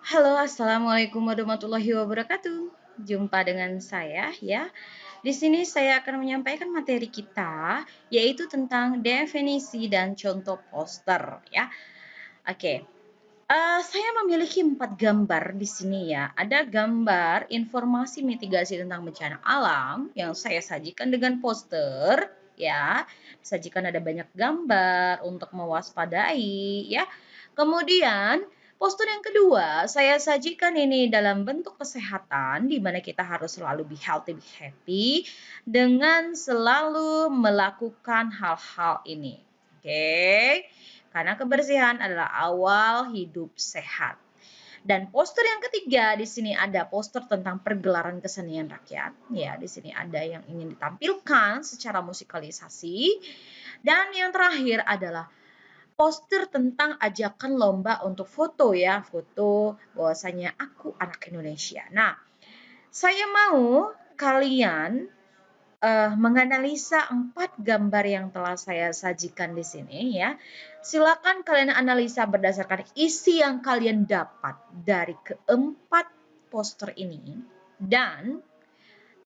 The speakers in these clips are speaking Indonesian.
Halo, assalamualaikum warahmatullahi wabarakatuh. Jumpa dengan saya ya. Di sini saya akan menyampaikan materi kita, yaitu tentang definisi dan contoh poster ya. Oke, saya memiliki 4 gambar di sini ya. Ada gambar informasi mitigasi tentang bencana alam yang saya sajikan dengan poster ya. Sajikan ada banyak gambar untuk mewaspadai ya. Kemudian poster yang kedua, saya sajikan ini dalam bentuk kesehatan, di mana kita harus selalu be healthy, be happy, dengan selalu melakukan hal-hal ini. Oke, karena kebersihan adalah awal hidup sehat. Dan poster yang ketiga di sini ada poster tentang pergelaran kesenian rakyat. Ya, di sini ada yang ingin ditampilkan secara musikalisasi. Dan yang terakhir adalah poster tentang ajakan lomba untuk foto ya, foto bahwasanya aku anak Indonesia. Nah, saya mau kalian menganalisa 4 gambar yang telah saya sajikan di sini ya. Silakan kalian analisa berdasarkan isi yang kalian dapat dari keempat poster ini dan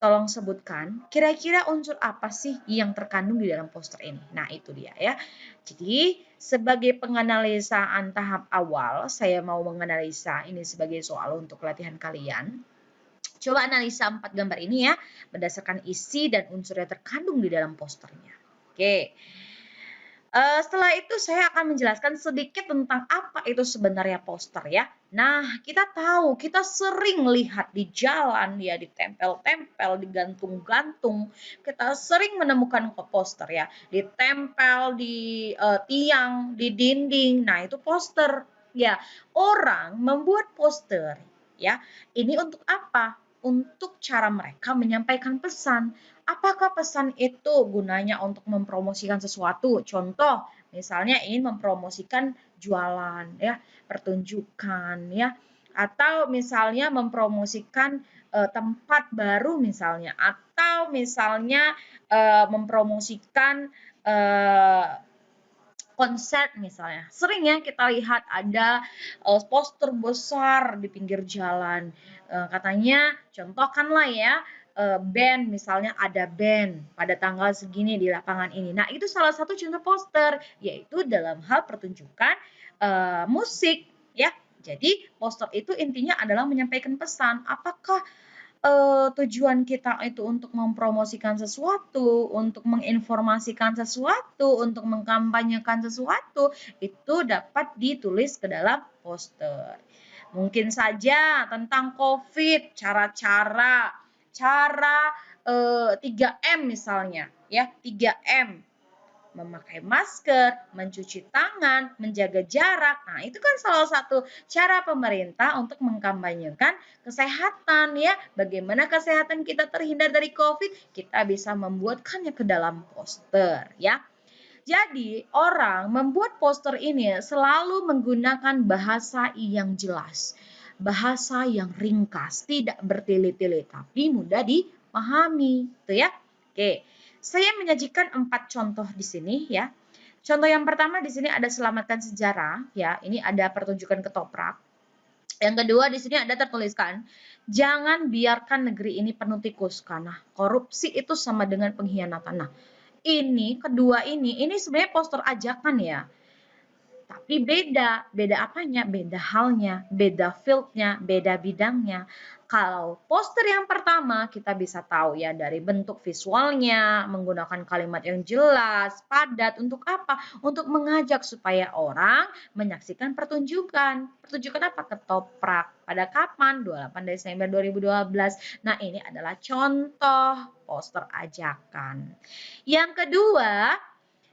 tolong sebutkan kira-kira unsur apa sih yang terkandung di dalam poster ini. Nah, itu dia ya. Jadi, sebagai penganalisaan tahap awal, saya mau menganalisa ini sebagai soal untuk latihan kalian. Coba analisa 4 gambar ini ya, berdasarkan isi dan unsur yang terkandung di dalam posternya. Oke. Setelah itu saya akan menjelaskan sedikit tentang apa itu sebenarnya poster ya. Nah, kita tahu, kita sering lihat di jalan ya, ditempel-tempel, digantung-gantung. Kita sering menemukan poster ya, ditempel di tiang, di dinding. Nah, itu poster ya. Orang membuat poster ya. Ini untuk apa? Untuk cara mereka menyampaikan pesan. Apakah pesan itu gunanya untuk mempromosikan sesuatu? Contoh, misalnya ingin mempromosikan jualan ya, pertunjukan ya, atau misalnya mempromosikan tempat baru misalnya, atau misalnya mempromosikan konser misalnya. Sering ya kita lihat ada poster besar di pinggir jalan. Katanya contohkanlah ya band, misalnya ada band pada tanggal segini di lapangan ini. Nah, itu salah satu contoh poster, yaitu dalam hal pertunjukan musik ya. Jadi poster itu intinya adalah menyampaikan pesan. Apakah tujuan kita itu untuk mempromosikan sesuatu, untuk menginformasikan sesuatu, untuk mengkampanyekan sesuatu, itu dapat ditulis ke dalam poster. Mungkin saja tentang COVID, cara 3M misalnya, ya 3M. Memakai masker, mencuci tangan, menjaga jarak. Nah, itu kan salah satu cara pemerintah untuk mengkampanyekan kesehatan ya. Bagaimana kesehatan kita terhindar dari COVID? Kita bisa membuatkannya ke dalam poster ya. Jadi, orang membuat poster ini selalu menggunakan bahasa yang jelas. Bahasa yang ringkas, tidak bertele-tele, tapi mudah dipahami. Itu ya. Oke, saya menyajikan 4 contoh di sini ya. Contoh yang pertama di sini ada selamatkan sejarah ya. Ini ada pertunjukan ketoprak. Yang kedua di sini ada tertuliskan, jangan biarkan negeri ini penuh tikus karena korupsi itu sama dengan pengkhianatan. Nah, ini kedua ini sebenarnya poster ajakan ya. Tapi beda apanya? Beda halnya, beda fieldnya, beda bidangnya. Kalau poster yang pertama kita bisa tahu ya dari bentuk visualnya, menggunakan kalimat yang jelas, padat, untuk apa? Untuk mengajak supaya orang menyaksikan pertunjukan. Pertunjukan apa? Ketoprak. Pada kapan? 28 Desember 2012. Nah, ini adalah contoh poster ajakan. Yang kedua,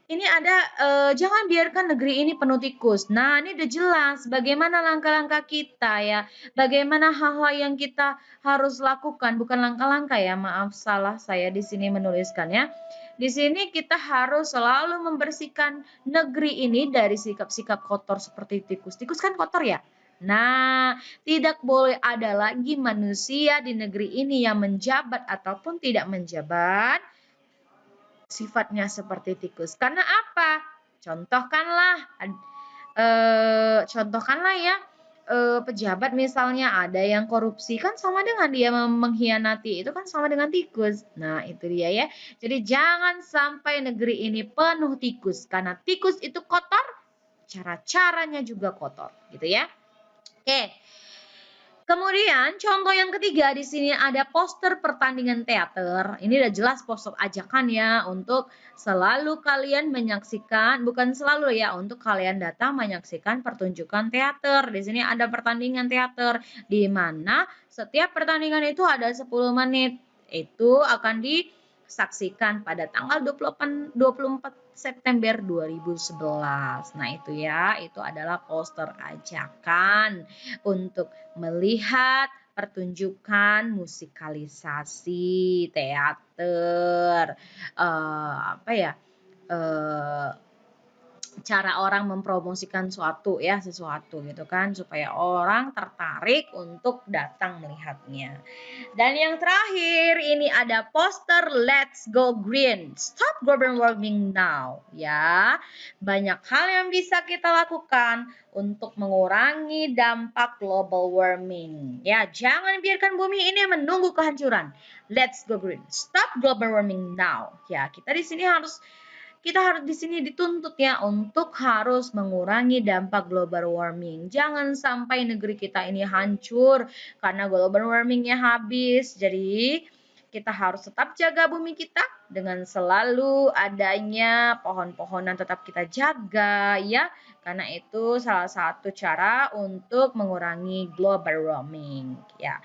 ini ada jangan biarkan negeri ini penuh tikus. Nah, ini udah jelas bagaimana langkah-langkah kita ya. Bagaimana hal-hal yang kita harus lakukan, bukan langkah-langkah ya. Maaf, salah saya di sini menuliskannya. Di sini kita harus selalu membersihkan negeri ini dari sikap-sikap kotor seperti tikus. Tikus kan kotor ya. Nah, tidak boleh ada lagi manusia di negeri ini yang menjabat ataupun tidak menjabat sifatnya seperti tikus. Karena apa? Contohkanlah, contohkanlah ya pejabat misalnya ada yang korupsi, kan sama dengan dia mengkhianati, itu kan sama dengan tikus. Nah, itu dia ya. Jadi jangan sampai negeri ini penuh tikus, karena tikus itu kotor, cara-caranya juga kotor, gitu ya. Oke. Kemudian contoh yang ketiga di sini ada poster pertandingan teater. Ini udah jelas poster ajakan ya untuk selalu kalian menyaksikan, bukan selalu ya, untuk kalian datang menyaksikan pertunjukan teater. Di sini ada pertandingan teater di mana setiap pertandingan itu ada 10 menit. Itu akan disaksikan pada tanggal 24 September 2011. Nah, itu ya, itu adalah poster ajakan untuk melihat pertunjukan musikalisasi teater, apa ya, cara orang mempromosikan sesuatu gitu kan, supaya orang tertarik untuk datang melihatnya. Dan yang terakhir ini ada poster Let's Go Green, Stop Global Warming Now ya. Banyak hal yang bisa kita lakukan untuk mengurangi dampak global warming. Ya, jangan biarkan bumi ini menunggu kehancuran. Let's go green, stop global warming now. Ya, kita harus di sini dituntut ya untuk harus mengurangi dampak global warming. Jangan sampai negeri kita ini hancur karena global warmingnya habis. Jadi kita harus tetap jaga bumi kita dengan selalu adanya pohon-pohonan tetap kita jaga ya. Karena itu salah satu cara untuk mengurangi global warming ya.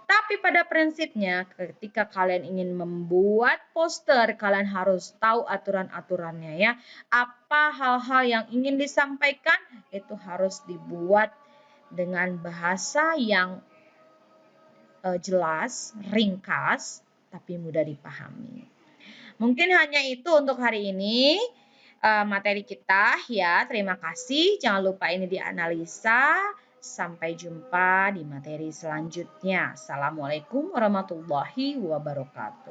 Tapi pada prinsipnya ketika kalian ingin membuat poster, kalian harus tahu aturan-aturannya ya. Apa hal-hal yang ingin disampaikan itu harus dibuat dengan bahasa yang jelas, ringkas, tapi mudah dipahami. Mungkin hanya itu untuk hari ini materi kita ya. Terima kasih. Jangan lupa ini dianalisa. Sampai jumpa di materi selanjutnya. Assalamualaikum warahmatullahi wabarakatuh.